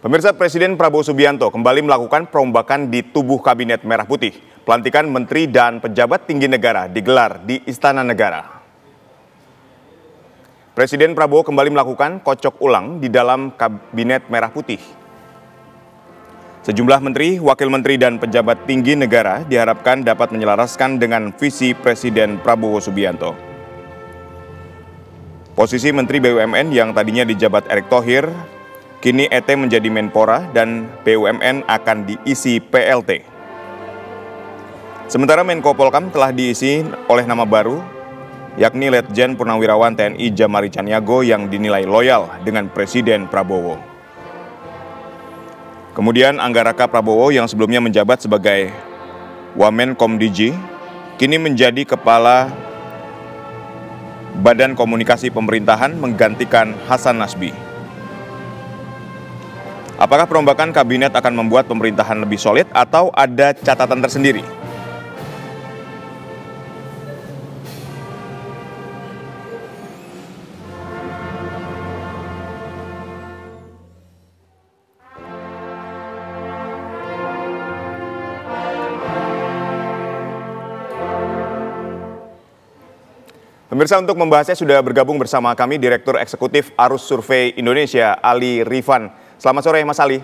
Pemirsa, Presiden Prabowo Subianto kembali melakukan perombakan di tubuh Kabinet Merah Putih. Pelantikan menteri dan pejabat tinggi negara digelar di Istana Negara. Presiden Prabowo kembali melakukan kocok ulang di dalam Kabinet Merah Putih. Sejumlah menteri, wakil menteri, dan pejabat tinggi negara diharapkan dapat menyelaraskan dengan visi Presiden Prabowo Subianto. Posisi Menteri BUMN yang tadinya dijabat Erick Thohir, kini ET menjadi Menpora dan BUMN akan diisi PLT. Sementara Menko Polkam telah diisi oleh nama baru, yakni Letjen Purnawirawan TNI Jamari Caniago yang dinilai loyal dengan Presiden Prabowo. Kemudian Anggaraka Prabowo yang sebelumnya menjabat sebagai Wamen Komdiji, kini menjadi Kepala Badan Komunikasi Pemerintahan menggantikan Hasan Nasbi. Apakah perombakan kabinet akan membuat pemerintahan lebih solid atau ada catatan tersendiri? Pemirsa, untuk membahasnya sudah bergabung bersama kami Direktur Eksekutif Arus Survei Indonesia, Ali Rifan. Selamat sore, Mas Ali.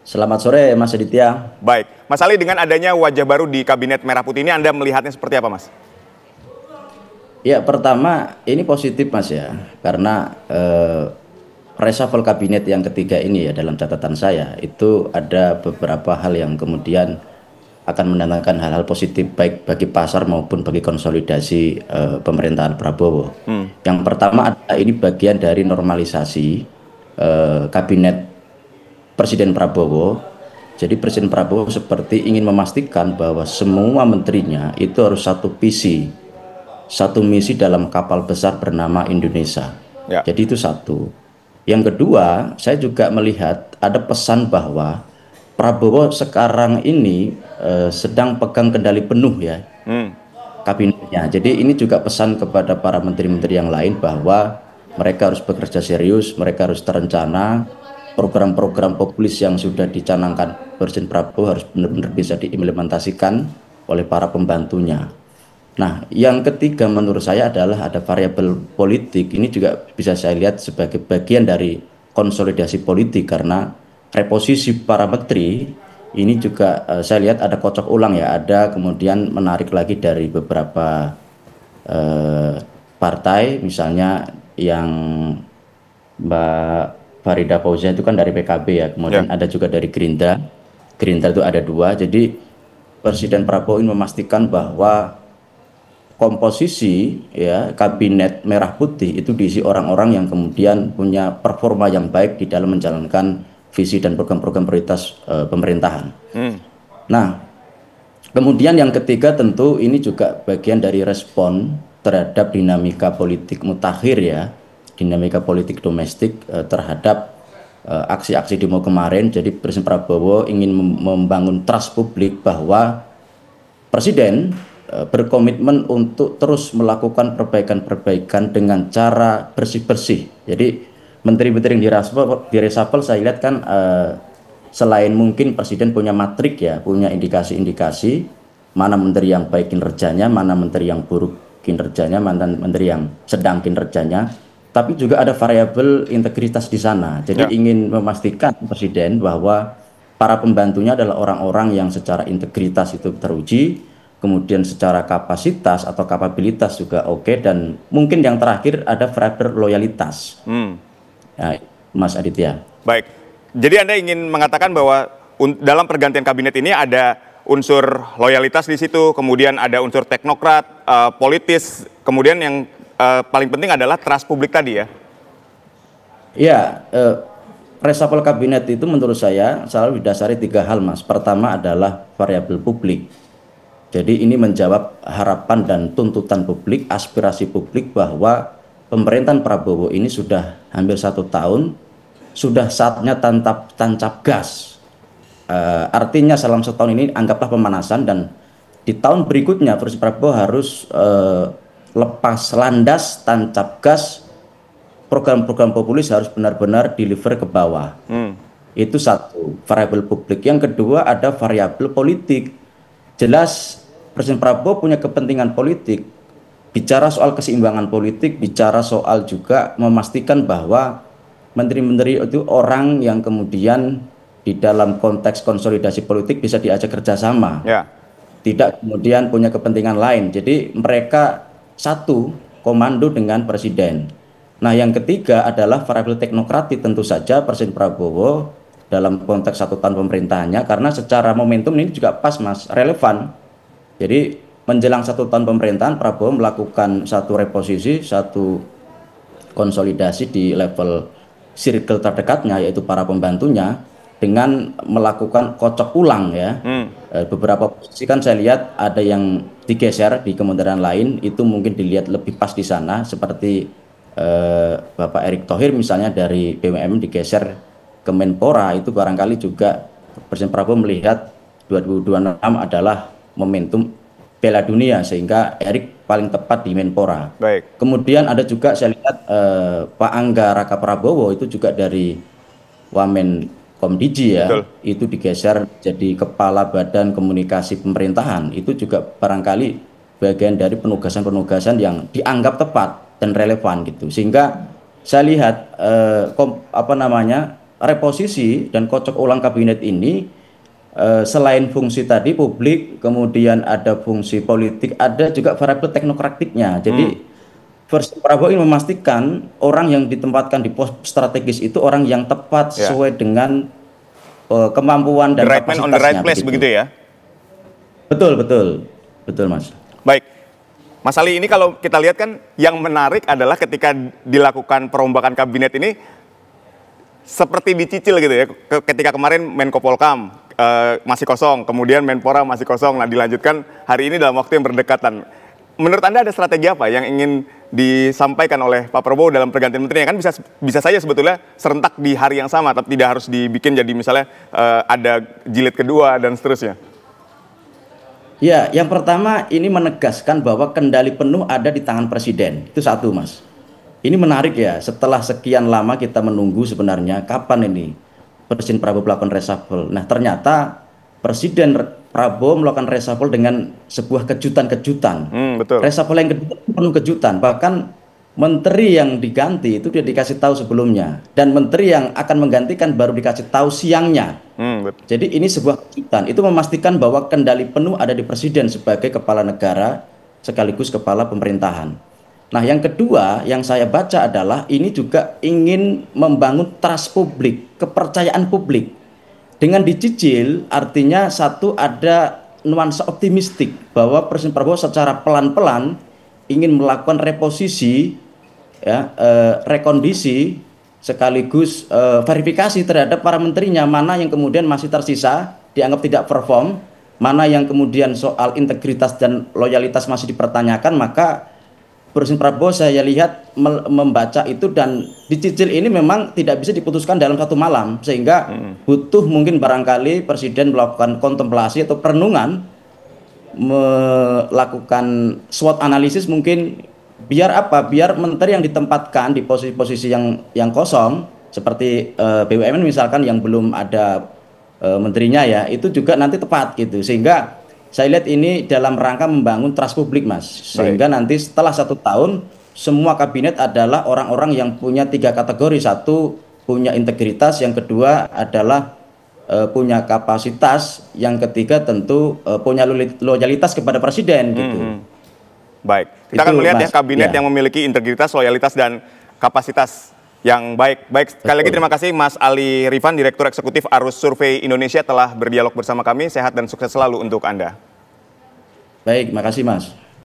Selamat sore, Mas Aditya. Baik, Mas Ali, dengan adanya wajah baru di Kabinet Merah Putih ini, Anda melihatnya seperti apa, Mas? Ya, pertama ini positif, Mas, ya, karena reshuffle kabinet yang ketiga ini ya, dalam catatan saya itu ada beberapa hal yang kemudian akan mendatangkan hal-hal positif baik bagi pasar maupun bagi konsolidasi pemerintahan Prabowo. Yang pertama adalah ini bagian dari normalisasi kabinet Presiden Prabowo. Jadi Presiden Prabowo seperti ingin memastikan bahwa semua menterinya itu harus satu visi, satu misi dalam kapal besar bernama Indonesia. Ya. Jadi itu satu. Yang kedua, saya juga melihat ada pesan bahwa Prabowo sekarang ini sedang pegang kendali penuh ya kabinetnya. Jadi ini juga pesan kepada para menteri-menteri yang lain bahwa mereka harus bekerja serius, mereka harus terencana. Program-program populis yang sudah dicanangkan Presiden Prabowo harus benar-benar bisa diimplementasikan oleh para pembantunya. Nah, yang ketiga menurut saya adalah ada variabel politik. Ini juga bisa saya lihat sebagai bagian dari konsolidasi politik karena reposisi para menteri ini juga saya lihat ada kocok ulang ya, ada kemudian menarik lagi dari beberapa partai, misalnya yang Mbak Farida Fauzia itu kan dari PKB ya, kemudian ada juga dari Gerindra. Gerindra itu ada dua, jadi Presiden Prabowo ingin memastikan bahwa komposisi ya kabinet merah putih itu diisi orang-orang yang kemudian punya performa yang baik di dalam menjalankan visi dan program-program prioritas pemerintahan. Nah, kemudian yang ketiga tentu ini juga bagian dari respon terhadap dinamika politik mutakhir ya, dinamika politik domestik terhadap aksi-aksi demo kemarin. Jadi Presiden Prabowo ingin membangun trust publik bahwa Presiden berkomitmen untuk terus melakukan perbaikan-perbaikan dengan cara bersih-bersih. Jadi menteri-menteri yang di reshuffle saya lihat kan selain mungkin Presiden punya matrik ya, punya indikasi-indikasi mana menteri yang baik kinerjanya, mana menteri yang buruk kinerjanya, mana menteri yang sedang kinerjanya, tapi juga ada variabel integritas di sana. Jadi ingin memastikan Presiden bahwa para pembantunya adalah orang-orang yang secara integritas itu teruji, kemudian secara kapasitas atau kapabilitas juga oke, dan mungkin yang terakhir ada variabel loyalitas. Nah, Mas Aditya. Baik, jadi Anda ingin mengatakan bahwa dalam pergantian kabinet ini ada unsur loyalitas di situ, kemudian ada unsur teknokrat, politis, kemudian yang paling penting adalah trust publik tadi ya? Ya, reshuffle kabinet itu menurut saya selalu didasari tiga hal, Mas. Pertama adalah variabel publik. Jadi ini menjawab harapan dan tuntutan publik, aspirasi publik bahwa pemerintahan Prabowo ini sudah hampir 1 tahun, sudah saatnya tancap gas. Artinya dalam 1 tahun ini anggaplah pemanasan, dan di tahun berikutnya Presiden Prabowo harus lepas landas, tancap gas, program-program populis harus benar-benar deliver ke bawah. Itu satu, variabel publik. Yang kedua ada variabel politik. Jelas Presiden Prabowo punya kepentingan politik. Bicara soal keseimbangan politik, bicara soal juga memastikan bahwa menteri-menteri itu orang yang kemudian di dalam konteks konsolidasi politik bisa diajak kerjasama. Ya. Tidak kemudian punya kepentingan lain. Jadi mereka satu komando dengan presiden. Nah, yang ketiga adalah variabel teknokratik. Tentu saja Presiden Prabowo dalam konteks 1 tahun pemerintahannya, karena secara momentum ini juga pas Mas, relevan. Jadi menjelang 1 tahun pemerintahan, Prabowo melakukan satu reposisi, satu konsolidasi di level circle terdekatnya, yaitu para pembantunya, dengan melakukan kocok ulang ya. Beberapa posisi kan saya lihat ada yang digeser di kementerian lain, itu mungkin dilihat lebih pas di sana, seperti Bapak Erick Thohir misalnya dari BUMN digeser ke Menpora. Itu barangkali juga Presiden Prabowo melihat 2026 adalah momentum Piala Dunia, sehingga Erick paling tepat di Menpora. Baik. Kemudian ada juga saya lihat Pak Angga Raka Prabowo itu juga dari Wamen Komdiji ya. Betul. Itu digeser jadi Kepala Badan Komunikasi Pemerintahan. Itu juga barangkali bagian dari penugasan-penugasan yang dianggap tepat dan relevan gitu. Sehingga saya lihat reposisi dan kocok ulang kabinet ini selain fungsi tadi publik, kemudian ada fungsi politik, ada juga variabel teknokratiknya. Jadi Presiden Prabowo ingin memastikan orang yang ditempatkan di pos strategis itu orang yang tepat sesuai dengan kemampuan dan The right man on the right place begitu ya? Betul, betul Mas. Baik, Mas Ali, ini kalau kita lihat kan yang menarik adalah ketika dilakukan perombakan kabinet ini seperti dicicil gitu ya. Ketika kemarin Menko Polkam masih kosong, kemudian Menpora masih kosong, nah dilanjutkan hari ini dalam waktu yang berdekatan. Menurut Anda ada strategi apa yang ingin disampaikan oleh Pak Prabowo dalam pergantian menterinya? Kan bisa saja sebetulnya serentak di hari yang sama, tapi tidak harus dibikin jadi misalnya ada jilid kedua dan seterusnya. Ya, yang pertama ini menegaskan bahwa kendali penuh ada di tangan presiden. Itu satu, Mas. Ini menarik ya, setelah sekian lama kita menunggu sebenarnya kapan ini Presiden Prabowo melakukan reshuffle. Nah, ternyata Presiden Prabowo melakukan reshuffle dengan sebuah kejutan-kejutan. Betul. Reshuffle yang kedua penuh kejutan. Bahkan menteri yang diganti itu dia dikasih tahu sebelumnya. Dan menteri yang akan menggantikan baru dikasih tahu siangnya. Jadi ini sebuah kejutan. Itu memastikan bahwa kendali penuh ada di Presiden sebagai kepala negara sekaligus kepala pemerintahan. Nah, yang kedua yang saya baca adalah ini juga ingin membangun trust publik, kepercayaan publik. Dengan dicicil artinya satu, ada nuansa optimistik bahwa Presiden Prabowo secara pelan-pelan ingin melakukan reposisi, ya, rekondisi sekaligus verifikasi terhadap para menterinya, mana yang kemudian masih tersisa dianggap tidak perform, mana yang kemudian soal integritas dan loyalitas masih dipertanyakan. Maka Presiden Prabowo saya lihat membaca itu, dan dicicil ini memang tidak bisa diputuskan dalam satu malam, sehingga butuh mungkin barangkali Presiden melakukan kontemplasi atau perenungan, melakukan SWOT analisis mungkin, biar apa? Biar menteri yang ditempatkan di posisi-posisi yang kosong seperti BUMN misalkan yang belum ada menterinya ya, itu juga nanti tepat gitu. Sehingga saya lihat ini dalam rangka membangun trust publik, Mas. Sehingga nanti setelah 1 tahun, semua kabinet adalah orang-orang yang punya 3 kategori. Satu, punya integritas. Yang kedua adalah punya kapasitas. Yang ketiga tentu punya loyalitas kepada presiden gitu. Baik, kita akan melihat ya kabinet yang memiliki integritas, loyalitas, dan kapasitas yang baik. Baik, sekali lagi terima kasih Mas Ali Rifan, Direktur Eksekutif Arus Survei Indonesia, telah berdialog bersama kami. Sehat dan sukses selalu untuk Anda. Baik, makasih Mas.